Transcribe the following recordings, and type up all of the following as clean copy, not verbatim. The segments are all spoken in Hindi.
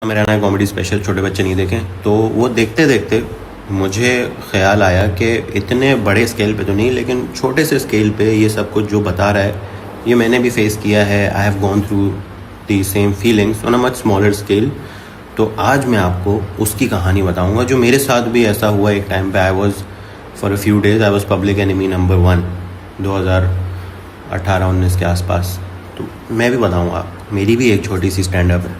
मेरा नया कॉमेडी स्पेशल छोटे बच्चे नहीं देखें, तो वो देखते देखते मुझे ख्याल आया कि इतने बड़े स्केल पे तो नहीं, लेकिन छोटे से स्केल पे ये सब कुछ जो बता रहा है ये मैंने भी फेस किया है। I have gone through the same feelings on a much smaller scale. तो आज मैं आपको उसकी कहानी बताऊंगा जो मेरे साथ भी ऐसा हुआ एक टाइम पे। I was for a few days I was public enemy number 1 2018-19 के आसपास। तो मैं भी बताऊंगा, मेरी भी एक छोटी सी स्टैंड अप है।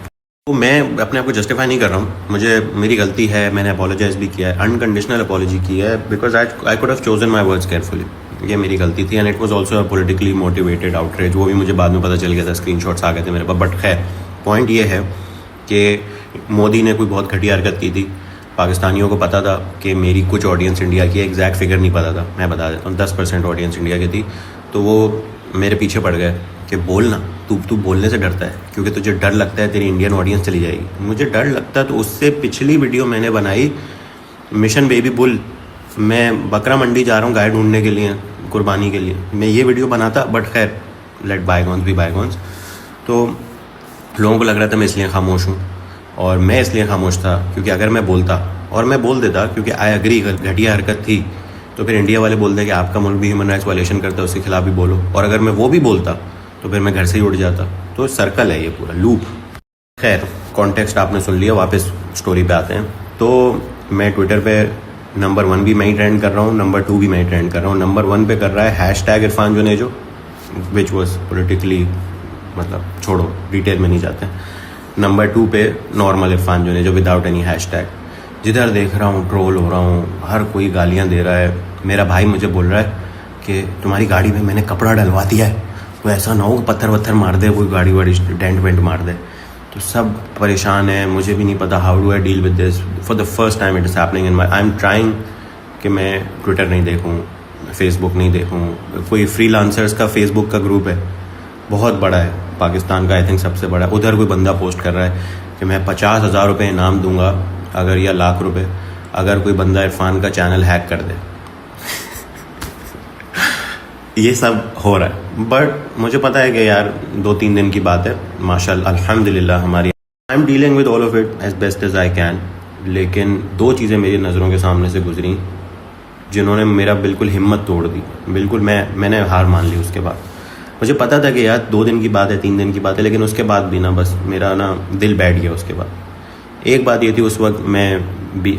तो मैं अपने आप को जस्टिफाई नहीं कर रहा हूँ, मुझे मेरी गलती है, मैंने अपोलोजाइज भी किया है, अनकंडीशनल अपोलॉजी की है, because I could have chosen my words carefully. ये मेरी गलती थी and it was also a politically motivated outreach. वो भी मुझे बाद में पता चल गया था, स्क्रीनशॉट्स आ गए थे मेरे पास। बट खैर, पॉइंट ये है कि मोदी ने कोई बहुत घटिया हरकत की थी। पाकिस्तानियों को पता था कि मेरी कुछ ऑडियंस इंडिया की, एग्जैक्ट फिगर नहीं पता था, मैं बता देता हूँ 10% ऑडियंस इंडिया की थी। तो वो मेरे पीछे पड़ गए कि बोलना, तू बोलने से डरता है क्योंकि तुझे डर लगता है तेरी इंडियन ऑडियंस चली जाएगी। मुझे डर लगता है, तो उससे पिछली वीडियो मैंने बनाई मिशन बेबी बुल। मैं बकरा मंडी जा रहा हूँ गाय ढूंढने के लिए, कुर्बानी के लिए, मैं ये वीडियो बनाता। बट खैर, लेट बायगॉन्स बी बायगॉन्स। तो लोगों को लग रहा था मैं इसलिए खामोश हूँ, और मैं इसलिए खामोश था क्योंकि अगर मैं बोलता, और मैं बोल देता क्योंकि आई एग्री घटिया हरकत थी, तो फिर इंडिया वाले बोलते कि आपका मुल्क भी ह्यूमन राइट्स वायलेशन करता है, उसके खिलाफ भी बोलो। और अगर मैं वो भी बोलता तो फिर मैं घर से ही उड़ जाता। तो सर्कल है ये पूरा लूप। खैर, कॉन्टेक्स्ट आपने सुन लिया, वापस स्टोरी पे आते हैं। तो मैं ट्विटर पे नंबर 1 भी मैं ही ट्रेंड कर रहा हूँ, नंबर 2 भी मैं ही ट्रेंड कर रहा हूँ। नंबर 1 पे कर रहा है hashtag Irfan Junejo, which was politically, मतलब छोड़ो डिटेल में नहीं जाते। नंबर 2 पे normal Irfan Junejo without any hashtag. जिधर देख रहा हूँ ट्रोल हो रहा हूँ, हर कोई गालियाँ दे रहा है। मेरा भाई मुझे बोल रहा है कि तुम्हारी गाड़ी में मैंने कपड़ा डलवा दिया है, तो ऐसा ना हो पत्थर वत्थर मार दे, कोई गाड़ी वाड़ी डेंट वेंट मार दे। तो सब परेशान है, मुझे भी नहीं पता how do I deal with this. For the first time it is happening in my, I am trying कि मैं ट्विटर नहीं देखूँ, फेसबुक नहीं देखूँ। कोई फ्रीलांसर्स का फेसबुक का ग्रुप है, बहुत बड़ा है, पाकिस्तान का आई थिंक सबसे बड़ा। उधर कोई बंदा पोस्ट कर रहा है कि मैं 50,000 रुपये इनाम दूंगा अगर, या लाख रुपए, अगर कोई बंदा इरफान का चैनल हैक कर दे। ये सब हो रहा है। बट मुझे पता है कि यार 2-3 दिन की बात है, माशाल्लाह अल्हम्दुलिल्लाह हमारी, I am dealing with all of it as best as I can. लेकिन 2 चीज़ें मेरी नज़रों के सामने से गुजरी जिन्होंने मेरा बिल्कुल हिम्मत तोड़ दी। बिल्कुल मैंने हार मान ली उसके बाद। मुझे पता था कि यार 2 दिन की बात है, 3 दिन की बात है, लेकिन उसके बाद भी ना बस मेरा ना दिल बैठ गया उसके बाद। एक बात ये थी, उस वक्त मैं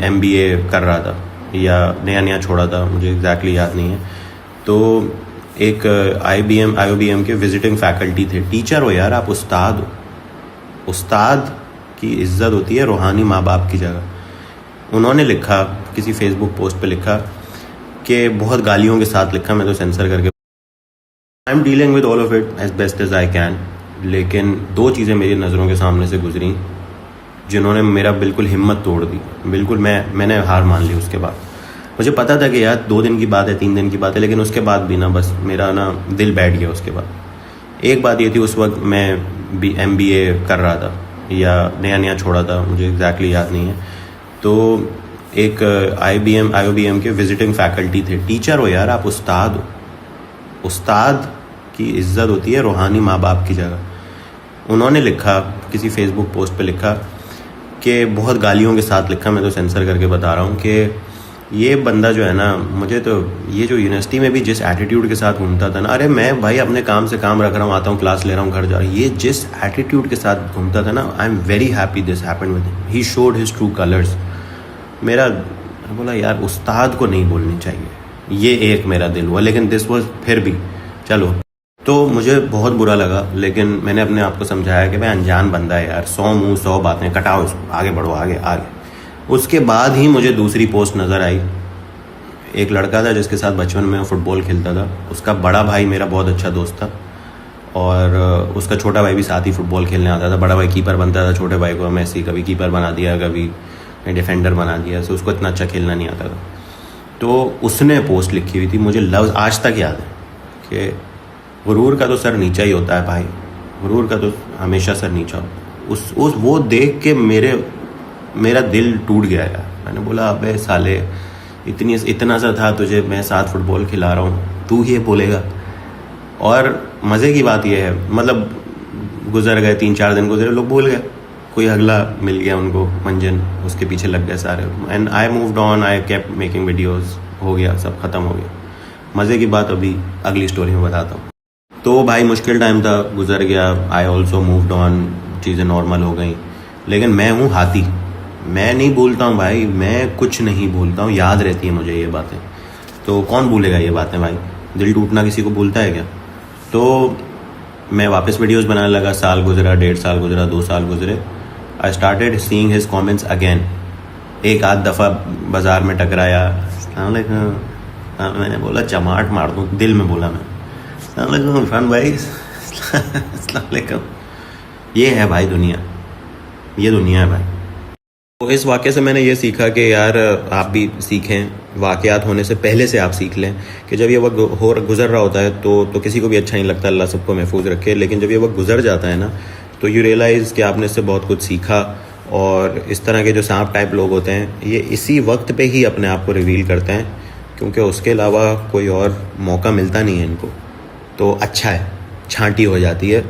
MBA कर रहा था या नया छोड़ा था, मुझे एग्जैक्टली याद नहीं है। तो एक IOBM के विजिटिंग फैकल्टी थे। टीचर हो यार आप, उस्ताद हो। उस्ताद की इज्जत होती है रूहानी माँ बाप की जगह। उन्होंने लिखा, किसी फेसबुक पोस्ट पे लिखा कि बहुत गालियों के साथ लिखा, मैं तो सेंसर करके, I am dealing with all of it as best as I can. लेकिन 2 चीज़ें मेरी नज़रों के सामने से गुजरी जिन्होंने मेरा बिल्कुल हिम्मत तोड़ दी। बिल्कुल मैंने हार मान ली उसके बाद। मुझे पता था कि यार 2 दिन की बात है, 3 दिन की बात है, लेकिन उसके बाद भी ना बस मेरा ना दिल बैठ गया उसके बाद। एक बात ये थी, उस वक्त मैं MBA कर रहा था या नया छोड़ा था, मुझे एग्जैक्टली याद नहीं है। तो एक IOBM के विजिटिंग फैकल्टी थे। टीचर हो यार आप, उस्ताद हो। उस्ताद की इज्जत होती है रूहानी माँ बाप की जगह। उन्होंने लिखा, किसी फेसबुक पोस्ट पे लिखा कि बहुत गालियों के साथ लिखा, मैं तो सेंसर करके बता रहा हूँ कि ये बंदा जो है ना, मुझे तो ये जो यूनिवर्सिटी में भी जिस एटीट्यूड के साथ घूमता था ना, अरे मैं भाई अपने काम से काम रख रहा हूँ, आता हूँ क्लास ले रहा हूँ, घर जा रहा हूँ, ये जिस एटीट्यूड के साथ घूमता था ना, I am very happy this happened with him. He showed his true colours. मेरा बोला यार उस्ताद को नहीं बोलनी चाहिए, ये एक मेरा दिल हुआ। लेकिन दिस वॉज, फिर भी चलो, तो मुझे बहुत बुरा लगा। लेकिन मैंने अपने आप को समझाया कि भाई अनजान बंदा है यार, 100 मुंह 100 बातें, कटाओ इसको, आगे बढ़ो, आगे। उसके बाद ही मुझे दूसरी पोस्ट नज़र आई। एक लड़का था जिसके साथ बचपन में फुटबॉल खेलता था, उसका बड़ा भाई मेरा बहुत अच्छा दोस्त था, और उसका छोटा भाई भी साथ ही फुटबॉल खेलने आता था। बड़ा भाई कीपर बनता था, छोटे भाई को मैसी कभी कीपर बना दिया, कभी डिफेंडर बना दिया, तो उसको इतना अच्छा खेलना नहीं आता था। तो उसने पोस्ट लिखी हुई थी, मुझे लफ्ज़ आज तक याद है कि गुरूर का तो सर नीचा ही होता है भाई, गुरूर का तो हमेशा सर नीचा होता है। उस वो देख के मेरा दिल टूट गया यार। मैंने बोला अबे साले, इतना सा था तुझे, मैं साथ फुटबॉल खिला रहा हूँ, तू ये बोलेगा। और मज़े की बात यह है, मतलब गुजर गए 3-4 दिन गुजरे, लोग भूल गए। कोई अगला मिल गया उनको मंजन, उसके पीछे लग गए सारे। And I moved on, I kept making videos, हो गया, सब खत्म हो गया। मज़े की बात अभी अगली स्टोरी में बताता हूँ। तो भाई मुश्किल टाइम था, गुजर गया। आई ऑल्सो मूव्ड ऑन, चीज़ें नॉर्मल हो गई। लेकिन मैं हूँ हाथी, मैं नहीं भूलता हूँ भाई, मैं कुछ नहीं भूलता हूँ, याद रहती है मुझे ये बातें। तो कौन भूलेगा ये बातें भाई, दिल टूटना किसी को भूलता है क्या। तो मैं वापस वीडियोस बनाने लगा, साल गुजरा, 1.5 साल गुजरा, 2 साल गुजरे। I started seeing his comments again. एक आध दफ़ा बाज़ार में टकराया, मैंने बोला चमाट मार दूँ, दिल में बोला मैं, इरफान भाई अस्सलाम। ये है भाई दुनिया, ये दुनिया है भाई। तो इस वाक़े से मैंने ये सीखा कि यार आप भी सीखें, वाक़यात होने से पहले से आप सीख लें कि जब ये वक्त गुज़र रहा होता है तो किसी को भी अच्छा नहीं लगता, अल्लाह सबको महफूज रखे। लेकिन जब ये वक्त गुज़र जाता है ना, तो यू रियलाइज़ कि आपने इससे बहुत कुछ सीखा। और इस तरह के जो सांप टाइप लोग होते हैं, ये इसी वक्त पे ही अपने आप को रिवील करते हैं, क्योंकि उसके अलावा कोई और मौका मिलता नहीं है इनको। तो अच्छा है, छांटी हो जाती है,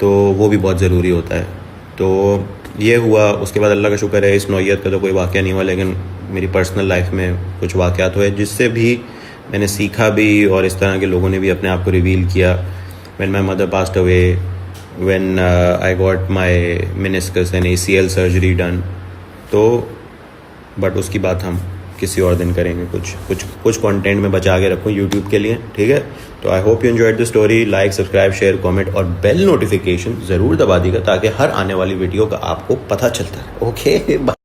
तो वो भी बहुत ज़रूरी होता है। तो ये हुआ। उसके बाद अल्लाह का शुक्र है, इस नौइयत का तो कोई वाक़या नहीं हुआ, लेकिन मेरी पर्सनल लाइफ में कुछ वाक़यात हुए जिससे भी मैंने सीखा भी, और इस तरह के लोगों ने भी अपने आप को रिवील किया। When my mother passed away, when I got my meniscus and ACL surgery done. तो बट उसकी बात हम किसी और दिन करेंगे। कुछ कंटेंट में बचा के रखूँ यूट्यूब के लिए, ठीक है। तो I hope you enjoyed the story. Like, subscribe, share, comment और बेल नोटिफिकेशन ज़रूर दबा दीजिएगा, ताकि हर आने वाली वीडियो का आपको पता चलता है। ओके।